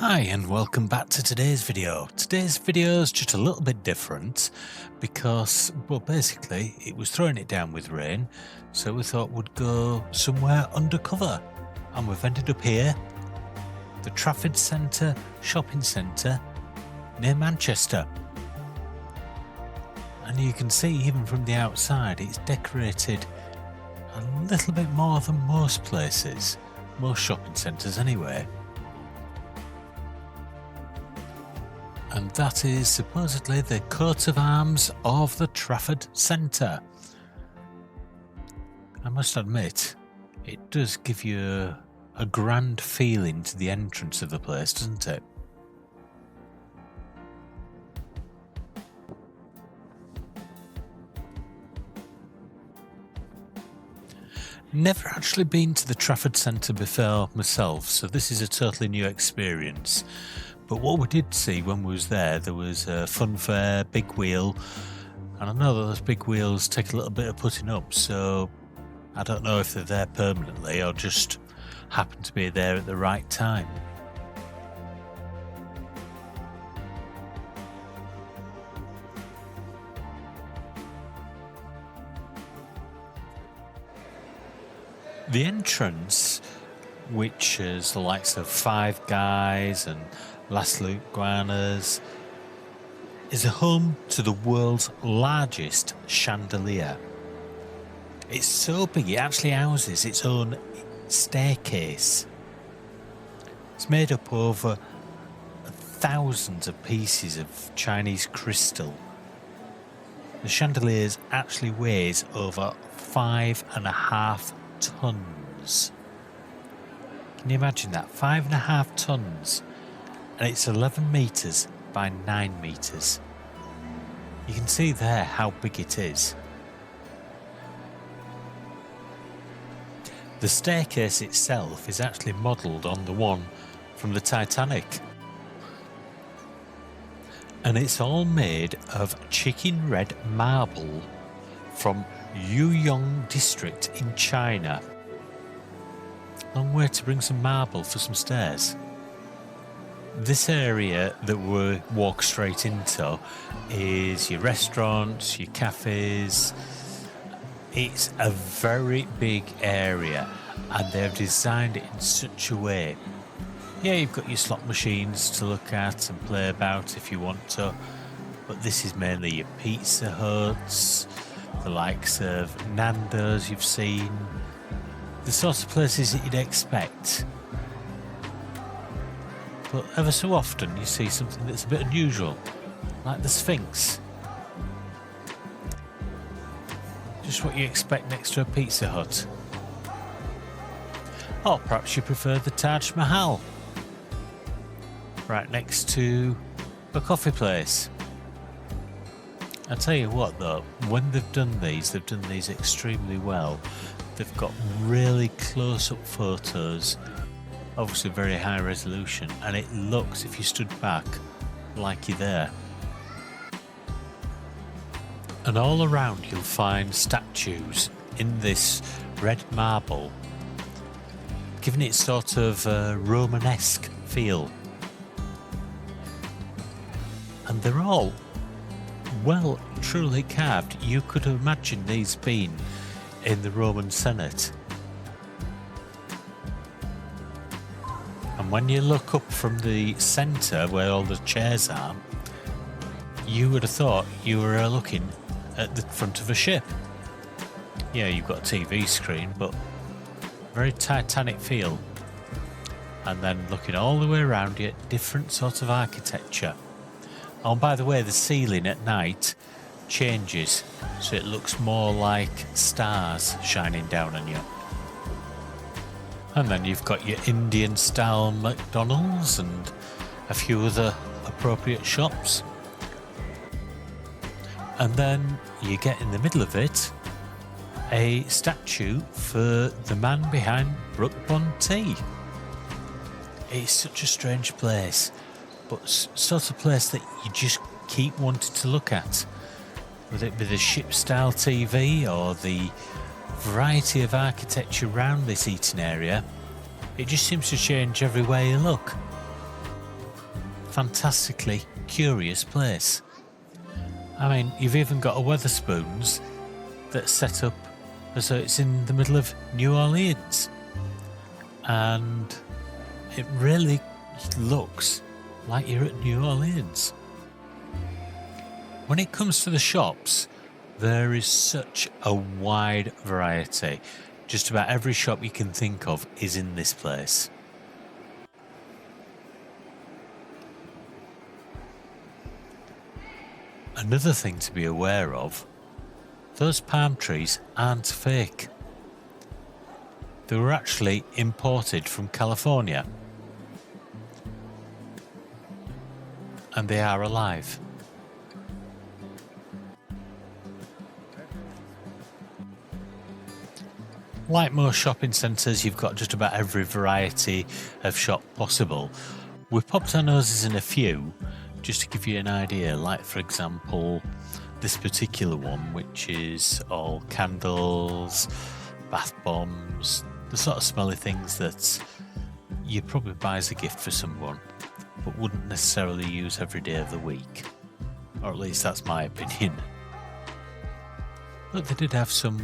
Hi and welcome back to today's video. Today's video is just a little bit different because, well, basically it was throwing it down with rain, so we thought we'd go somewhere undercover, and we've ended up here, the Trafford Centre shopping centre near Manchester. And you can see even from the outside it's decorated a little bit more than most places, most shopping centres anyway. And that is supposedly the coat of arms of the Trafford Centre. I must admit, it does give you a grand feeling to the entrance of the place, doesn't it? Never actually been to the Trafford Centre before myself, so this is a totally new experience. But what we did see when we was there was a fun fair, big wheel, and I know that those big wheels take a little bit of putting up, so I don't know if they're there permanently or just happen to be there at the right time. The entrance, which is the likes of Five Guys and Las Luguanas, is a home to the world's largest chandelier. It's so big it actually houses its own staircase. It's made up of thousands of pieces of Chinese crystal. The chandelier actually weighs over 5.5 tons. Can you imagine that? 5.5 tons. And it's 11 metres by 9 metres. You can see there how big it is. The staircase itself is actually modelled on the one from the Titanic. And it's all made of chicken red marble from Yuyong district in China. Long way to bring some marble for some stairs. This area that we walk straight into is your restaurants, your cafes. It's a very big area and they've designed it in such a way. Yeah, you've got your slot machines to look at and play about if you want to, but this is mainly your Pizza Huts, the likes of Nando's you've seen, the sorts of places that you'd expect. But ever so often you see something that's a bit unusual, like the Sphinx. Just what you expect next to a Pizza Hut. Or perhaps you prefer the Taj Mahal, right next to a coffee place. I tell you what though, when they've done these extremely well. They've got really close-up photos, obviously very high resolution, and it looks, if you stood back, like you're there. And all around you'll find statues in this red marble, giving it sort of a Romanesque feel. And they're all, well, truly carved. You could imagine these being in the Roman Senate. And when you look up from the centre where all the chairs are, you would have thought you were looking at the front of a ship. Yeah, you've got a TV screen, but very Titanic feel. And then looking all the way around you, different sort of architecture. Oh, and by the way, the ceiling at night changes, so it looks more like stars shining down on you. And then you've got your Indian style McDonald's and a few other appropriate shops. And then you get in the middle of it a statue for the man behind Brooke Bond tea. It's such a strange place, but sort of place that you just keep wanting to look at. Whether it be the ship-style TV or the variety of architecture around this eating area, it just seems to change every way you look. fantastically curious place. I mean, you've even got a Weatherspoons that's set up as though it's in the middle of New Orleans. And it really looks like you're at New Orleans. When it comes to the shops, there is such a wide variety. Just about every shop you can think of is in this place. Another thing to be aware of, those palm trees aren't fake. They were actually imported from California. And they are alive. Like most shopping centres, you've got just about every variety of shop possible. We popped our noses in a few, just to give you an idea, like for example, this particular one, which is all candles, bath bombs, the sort of smelly things that you'd probably buy as a gift for someone, but wouldn't necessarily use every day of the week. Or at least that's my opinion. But they did have some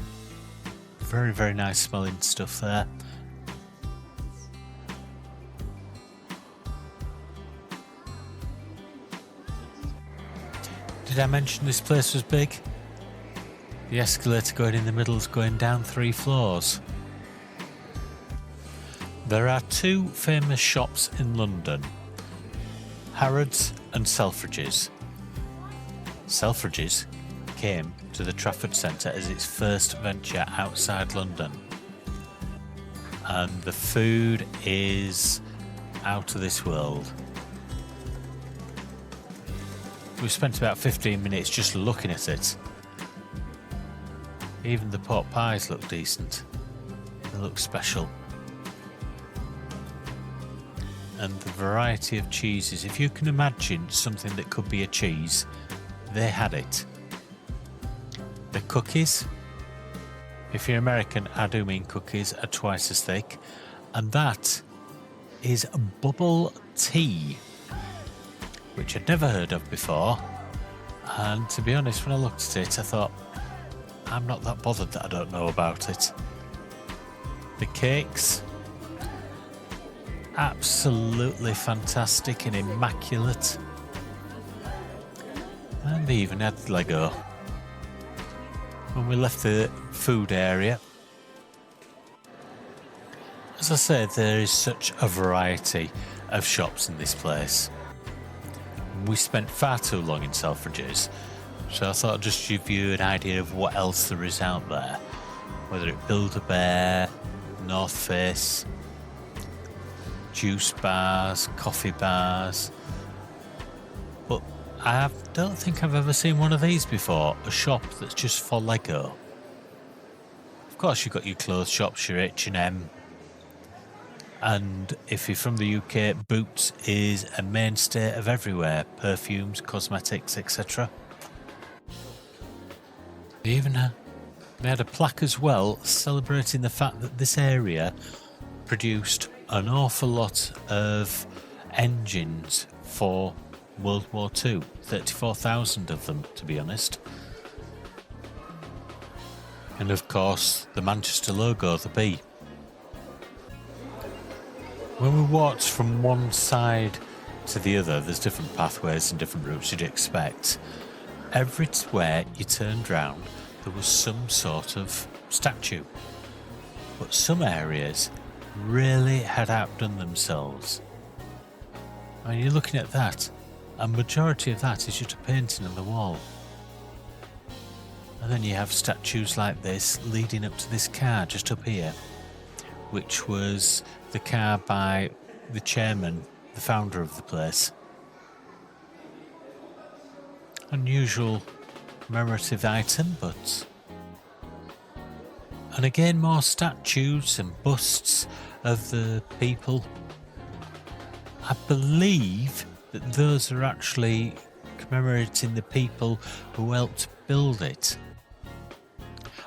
very, very nice smelling stuff there. Did I mention this place was big? The escalator going in the middle is going down 3 floors. There are 2 famous shops in London, Harrods and Selfridges. Selfridges came to the Trafford Centre as its first venture outside London. And the food is out of this world. We spent about 15 minutes just looking at it. Even the pot pies look decent. They look special. And the variety of cheeses. If you can imagine something that could be a cheese, they had it. The cookies, if you're American, I do mean cookies, are twice as thick. And that is bubble tea, which I'd never heard of before. And to be honest, when I looked at it, I thought, I'm not that bothered that I don't know about it. The cakes, absolutely fantastic and immaculate. And they even had Lego. When we left the food area, as I said, there is such a variety of shops in this place. We spent far too long in Selfridges, so I thought I'd just give you an idea of what else there is out there, whether it Build-A-Bear, North Face, juice bars, coffee bars. But I don't think I've ever seen one of these before, a shop that's just for Lego. Of course you've got your clothes shops, your H&M, and if you're from the UK, Boots is a mainstay of everywhere, perfumes, cosmetics, etc. They had a plaque as well celebrating the fact that this area produced an awful lot of engines for World War II, 34,000 of them to be honest. And of course the Manchester logo, the B. When we walked from one side to the other, there's different pathways and different routes you'd expect. Everywhere you turned round, there was some sort of statue. But some areas really had outdone themselves. I mean, you're looking at that, a majority of that is just a painting on the wall. And then you have statues like this leading up to this car just up here, which was the car by the chairman, the founder of the place. Unusual commemorative item, but... And again, more statues and busts of the people. I believe that those are actually commemorating the people who helped build it.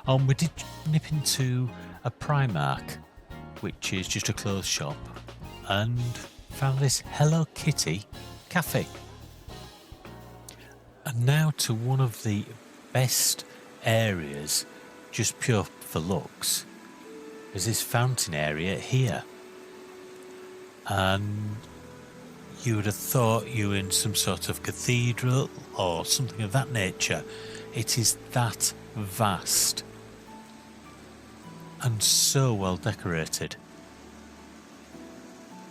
And we did nip into a Primark, which is just a clothes shop, and found this Hello Kitty cafe. And now to one of the best areas, just pure for looks, is this fountain area here. And you would have thought you were in some sort of cathedral or something of that nature. It is that vast and so well decorated.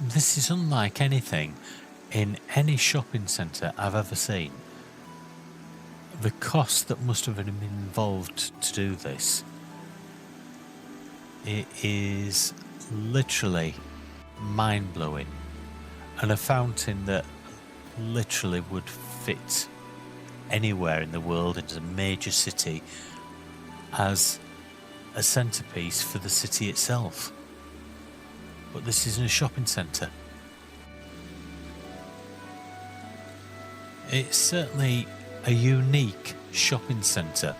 This is unlike anything in any shopping centre I've ever seen. The cost that must have been involved to do this, it is literally mind-blowing, and a fountain that literally would fit anywhere in the world into a major city as a centrepiece for the city itself. But this isn't a shopping centre. It's certainly a unique shopping centre.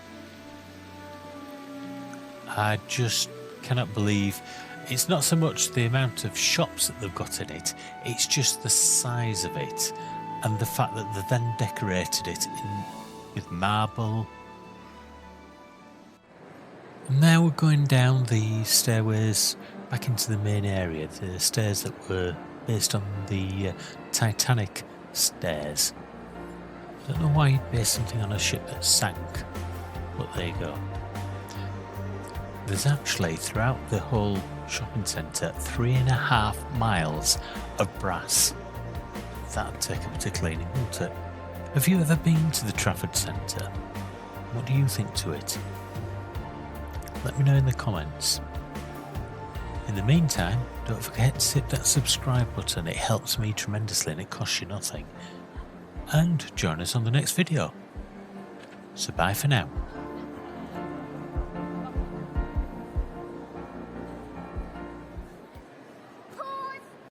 I just cannot believe it's not so much the amount of shops that they've got in it, it's just the size of it and the fact that they've then decorated it with marble. And now we're going down the stairways back into the main area, the stairs that were based on the Titanic stairs. I don't know why you'd base something on a ship that sank, but there you go. There's actually, throughout the whole shopping centre, 3.5 miles of brass. That'd take a bit of cleaning, wouldn't it? Have you ever been to the Trafford Centre? What do you think to it? Let me know in the comments. In the meantime, don't forget to hit that subscribe button, it helps me tremendously and it costs you nothing. And join us on the next video. So bye for now.